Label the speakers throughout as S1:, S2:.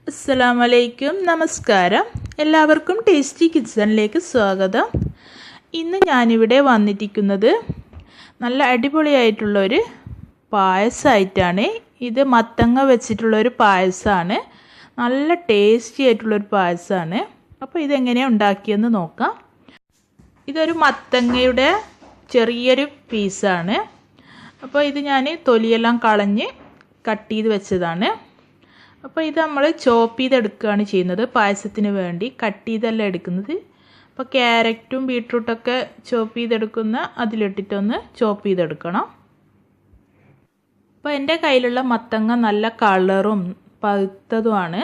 S1: അസ്സലാമലൈക്കും നമസ്കാരം. എല്ലാവർക്കും ടേസ്റ്റി കിച്ചണിലേക്ക് സ്വാഗതം. ഇന്ന് ഞാനിവിടെ വന്നിരിക്കുന്നത് നല്ല അടിപൊളിയായിട്ടുള്ളൊരു പായസമായിട്ടാണ്. ഇത് മത്തങ്ങ വെച്ചിട്ടുള്ളൊരു പായസമാണ്. നല്ല ടേസ്റ്റി ആയിട്ടുള്ളൊരു പായസമാണ്. അപ്പോൾ ഇതെങ്ങനെയാണ് ഉണ്ടാക്കിയെന്ന് നോക്കാം. ഇതൊരു മത്തങ്ങയുടെ ചെറിയൊരു പീസാണ്. അപ്പോൾ ഇത് ഞാൻ തൊലിയെല്ലാം കളഞ്ഞ് കട്ട് ചെയ്ത് വെച്ചതാണ്. അപ്പോൾ ഇത് നമ്മൾ ചോപ്പ് ചെയ്തെടുക്കുകയാണ് ചെയ്യുന്നത്. പായസത്തിന് വേണ്ടി കട്ട് ചെയ്തല്ല എടുക്കുന്നത്. അപ്പോൾ ക്യാരറ്റും ബീട്രൂട്ടൊക്കെ ചോപ്പ് ചെയ്തെടുക്കുന്ന അതിലിട്ടിട്ടൊന്ന് ചോപ്പ് ചെയ്തെടുക്കണം. അപ്പോൾ എൻ്റെ കയ്യിലുള്ള മത്തങ്ങ നല്ല കളറും പഴുത്തതുമാണ്.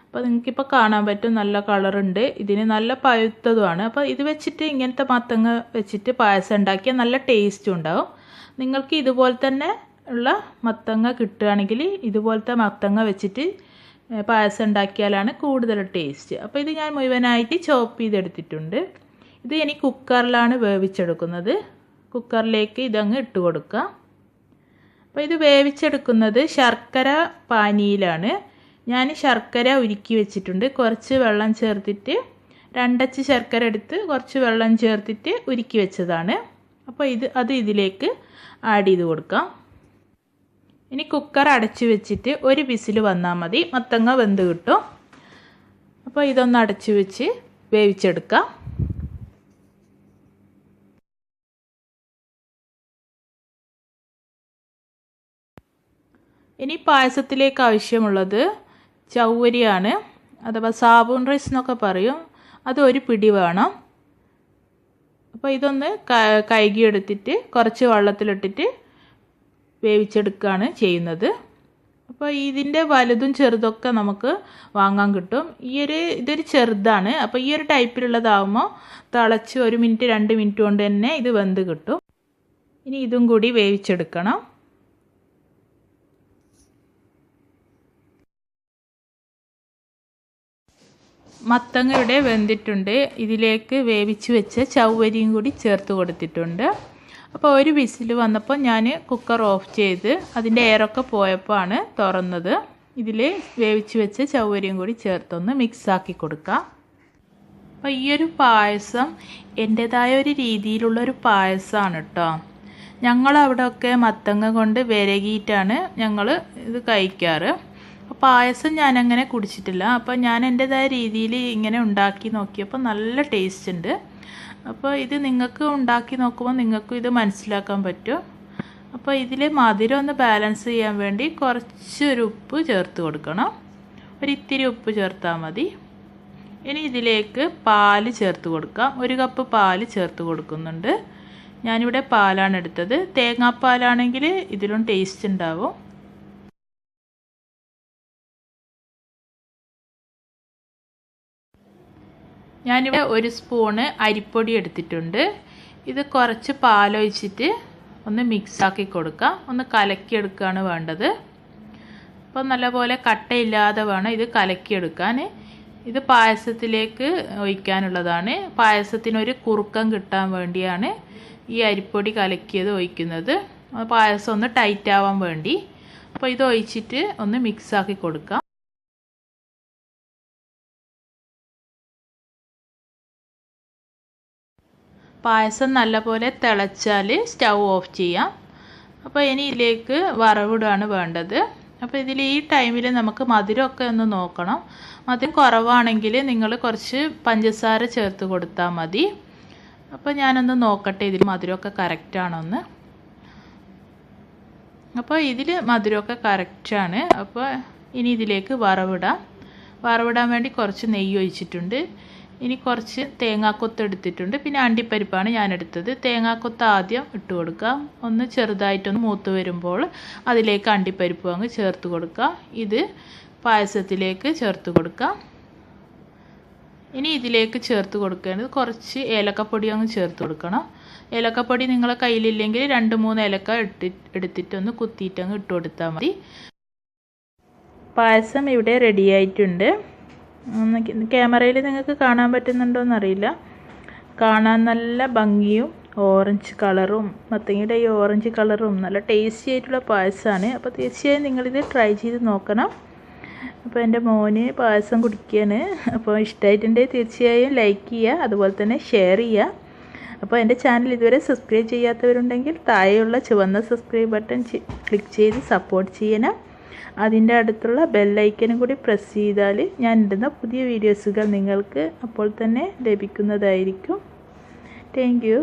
S1: അപ്പോൾ നിങ്ങൾക്കിപ്പോൾ കാണാൻ പറ്റും നല്ല കളറുണ്ട്. ഇതിന് നല്ല പഴുത്തതുമാണ്. അപ്പോൾ ഇത് വെച്ചിട്ട് ഇങ്ങനത്തെ മത്തങ്ങ വെച്ചിട്ട് പായസം ഉണ്ടാക്കിയാൽ നല്ല ടേസ്റ്റും ഉണ്ടാവും. നിങ്ങൾക്ക് ഇതുപോലെ തന്നെ ഉള്ള മത്തങ്ങ കിട്ടുകയാണെങ്കിൽ ഇതുപോലത്തെ മത്തങ്ങ വെച്ചിട്ട് പായസം ഉണ്ടാക്കിയാലാണ് കൂടുതൽ ടേസ്റ്റ്. അപ്പോൾ ഇത് ഞാൻ മുഴുവനായിട്ട് ചോപ്പ് ചെയ്തെടുത്തിട്ടുണ്ട്. ഇത് ഇനി കുക്കറിലാണ് വേവിച്ചെടുക്കുന്നത്. കുക്കറിലേക്ക് ഇതങ്ങ് ഇട്ട് കൊടുക്കുക. അപ്പോൾ ഇത് വേവിച്ചെടുക്കുന്നത് ശർക്കര പാനിയിലാണ്. ഞാൻ ശർക്കര ഉരുക്കി വെച്ചിട്ടുണ്ട്. കുറച്ച് വെള്ളം ചേർത്തിട്ട് 2 അച്ച് ശർക്കര എടുത്ത് കുറച്ച് വെള്ളം ചേർത്തിട്ട് ഉരുക്കി വെച്ചതാണ്. അപ്പോൾ അത് ഇതിലേക്ക് ആഡ് ചെയ്ത് കൊടുക്കാം. ഇനി കുക്കർ അടച്ച് വെച്ചിട്ട് ഒരു വിസിൽ വന്നാൽ മതി. മത്തങ്ങ വെന്ത് കിട്ടും. അപ്പോൾ ഇതൊന്ന് അടച്ച് വെച്ച് വേവിച്ചെടുക്കാം. ഇനി പായസത്തിലേക്ക് ആവശ്യമുള്ളത് ചൗവരിയാണ്, അഥവാ സാബൂൺ റൈസ് എന്നൊക്കെ പറയും. അത് ഒരു പിടി വേണം. അപ്പോൾ ഇതൊന്ന് കഴുകിയെടുത്തിട്ട് കുറച്ച് വെള്ളത്തിലിട്ടിട്ട് വേവിച്ചെടുക്കുകയാണ് ചെയ്യുന്നത്. അപ്പോൾ ഇതിൻ്റെ വലുതും ചെറുതൊക്കെ നമുക്ക് വാങ്ങാൻ കിട്ടും. ഇതൊരു ചെറുതാണ്. അപ്പോൾ ഈ ഒരു ടൈപ്പിലുള്ളതാകുമ്പോൾ തിളച്ച് 1 മിനിറ്റ് 2 മിനിറ്റ് കൊണ്ട് തന്നെ ഇത് വെന്ത് കിട്ടും. ഇനി ഇതും കൂടി വേവിച്ചെടുക്കണം. മത്തങ്ങ ഇവിടെ വെന്തിട്ടുണ്ട്. ഇതിലേക്ക് വേവിച്ച് വെച്ച ചൗവരിയും കൂടി ചേർത്ത് കൊടുത്തിട്ടുണ്ട്. അപ്പോൾ ഒരു വിസിൽ വന്നപ്പോൾ ഞാൻ കുക്കർ ഓഫ് ചെയ്ത് അതിൻ്റെ എയറൊക്കെ പോയപ്പോൾ ആണ് തുറന്നത്. ഇതിൽ വേവിച്ച് വെച്ച ചൗവരിയും കൂടി ചേർത്തൊന്ന് മിക്സാക്കി കൊടുക്കാം. അപ്പോൾ ഈ ഒരു പായസം എൻ്റേതായ ഒരു രീതിയിലുള്ളൊരു പായസമാണ് കേട്ടോ. ഞങ്ങളവിടെയൊക്കെ മത്തങ്ങ കൊണ്ട് വിരകിയിട്ടാണ് ഞങ്ങൾ ഇത് കഴിക്കാറ്. പായസം ഞാനങ്ങനെ കുടിച്ചിട്ടില്ല. അപ്പോൾ ഞാൻ എൻ്റേതായ രീതിയിൽ ഇങ്ങനെ ഉണ്ടാക്കി നോക്കിയപ്പോൾ നല്ല ടേസ്റ്റ് ഉണ്ട്. അപ്പോൾ ഇത് നിങ്ങൾക്ക് ഉണ്ടാക്കി നോക്കുമ്പോൾ നിങ്ങൾക്കും ഇത് മനസ്സിലാക്കാൻ പറ്റും. അപ്പോൾ ഇതിൽ മധുരം ഒന്ന് ബാലൻസ് ചെയ്യാൻ വേണ്ടി കുറച്ചൊരു ഉപ്പ് ചേർത്ത് കൊടുക്കണം. ഒരിത്തിരി ഉപ്പ് ചേർത്താൽ മതി. ഇനി ഇതിലേക്ക് പാല് ചേർത്ത് കൊടുക്കാം. 1 കപ്പ് പാല് ചേർത്ത് കൊടുക്കുന്നുണ്ട്. ഞാനിവിടെ പാലാണ് എടുത്തത്. തേങ്ങാപ്പാലാണെങ്കിൽ ഇതിലും ടേസ്റ്റ് ഉണ്ടാവും. ഞാനിവിടെ 1 സ്പൂണ് അരിപ്പൊടി എടുത്തിട്ടുണ്ട്. ഇത് കുറച്ച് പാലൊഴിച്ചിട്ട് ഒന്ന് മിക്സാക്കി കൊടുക്കാം. ഒന്ന് കലക്കിയെടുക്കുകയാണ് വേണ്ടത്. അപ്പോൾ നല്ലപോലെ കട്ടയില്ലാതെ വേണം ഇത് കലക്കിയെടുക്കാൻ. ഇത് പായസത്തിലേക്ക് ഒഴിക്കാനുള്ളതാണ്. പായസത്തിനൊരു കുറുക്കം കിട്ടാൻ വേണ്ടിയാണ് ഈ അരിപ്പൊടി കലക്കിയത് ഒഴിക്കുന്നത്. പായസം ഒന്ന് ടൈറ്റ് ആവാൻ വേണ്ടി. അപ്പോൾ ഇത് ഒഴിച്ചിട്ട് ഒന്ന് മിക്സാക്കി കൊടുക്കാം. പായസം നല്ലപോലെ തിളച്ചാൽ സ്റ്റൗ ഓഫ് ചെയ്യാം. അപ്പോൾ ഇനി ഇതിലേക്ക് വറവിടാണ് വേണ്ടത്. അപ്പോൾ ഇതിൽ ഈ ടൈമിൽ നമുക്ക് മധുരമൊക്കെ ഒന്ന് നോക്കണം. മധുരം കുറവാണെങ്കിൽ നിങ്ങൾ കുറച്ച് പഞ്ചസാര ചേർത്ത് കൊടുത്താൽ മതി. അപ്പോൾ ഞാനൊന്ന് നോക്കട്ടെ ഇതിൽ മധുരമൊക്കെ കറക്റ്റാണോന്ന്. അപ്പോൾ ഇതിൽ മധുരമൊക്കെ കറക്റ്റാണ്. അപ്പോൾ ഇനി ഇതിലേക്ക് വറവിടാൻ വേണ്ടി കുറച്ച് നെയ്യ് ഒഴിച്ചിട്ടുണ്ട്. ഇനി കുറച്ച് തേങ്ങാക്കൊത്ത് എടുത്തിട്ടുണ്ട്. പിന്നെ അണ്ടിപ്പരിപ്പാണ് ഞാൻ എടുത്തത്. തേങ്ങാക്കൊത്ത് ആദ്യം ഇട്ട് കൊടുക്കാം. ഒന്ന് ചെറുതായിട്ടൊന്ന് മൂത്ത് വരുമ്പോൾ അതിലേക്ക് അണ്ടിപ്പരിപ്പ് അങ്ങ് ചേർത്ത് കൊടുക്കാം. ഇത് പായസത്തിലേക്ക് ചേർത്ത് കൊടുക്കാം. ഇനി ഇതിലേക്ക് ചേർത്ത് കൊടുക്കേണ്ടത് കുറച്ച് ഏലക്കപ്പൊടി അങ്ങ് ചേർത്ത് കൊടുക്കണം. ഏലക്കപ്പൊടി നിങ്ങളെ കയ്യിലില്ലെങ്കിൽ 2-3 ഏലക്ക എടുത്തിട്ടൊന്ന് കുത്തിയിട്ടങ്ങ് ഇട്ട് കൊടുത്താൽ മതി. പായസം ഇവിടെ റെഡി ആയിട്ടുണ്ട്. ക്യാമറയിൽ നിങ്ങൾക്ക് കാണാൻ പറ്റുന്നുണ്ടോയെന്നറിയില്ല. കാണാൻ നല്ല ഭംഗിയും ഓറഞ്ച് കളറും മത്തങ്ങയുടെ ഈ ഓറഞ്ച് കളറും നല്ല ടേസ്റ്റി ആയിട്ടുള്ള പായസമാണ്. അപ്പോൾ തീർച്ചയായും നിങ്ങളിത് ട്രൈ ചെയ്ത് നോക്കണം. അപ്പോൾ എൻ്റെ മോന് പായസം കുടിക്കുകയാണ്. അപ്പോൾ ഇഷ്ടമായിട്ടുണ്ടെങ്കിൽ തീർച്ചയായും ലൈക്ക് ചെയ്യുക, അതുപോലെ തന്നെ ഷെയർ ചെയ്യുക. അപ്പോൾ എൻ്റെ ചാനൽ ഇതുവരെ സബ്സ്ക്രൈബ് ചെയ്യാത്തവരുണ്ടെങ്കിൽ താഴെയുള്ള ചുവന്ന സബ്സ്ക്രൈബ് ബട്ടൺ ക്ലിക്ക് ചെയ്ത് സപ്പോർട്ട് ചെയ്യണം. അതിൻ്റെ അടുത്തുള്ള ബെല്ലൈക്കനും കൂടി പ്രസ് ചെയ്താൽ ഞാൻ ഇടുന്ന പുതിയ വീഡിയോസുകൾ നിങ്ങൾക്ക് അപ്പോൾ തന്നെ ലഭിക്കുന്നതായിരിക്കും. Thank you.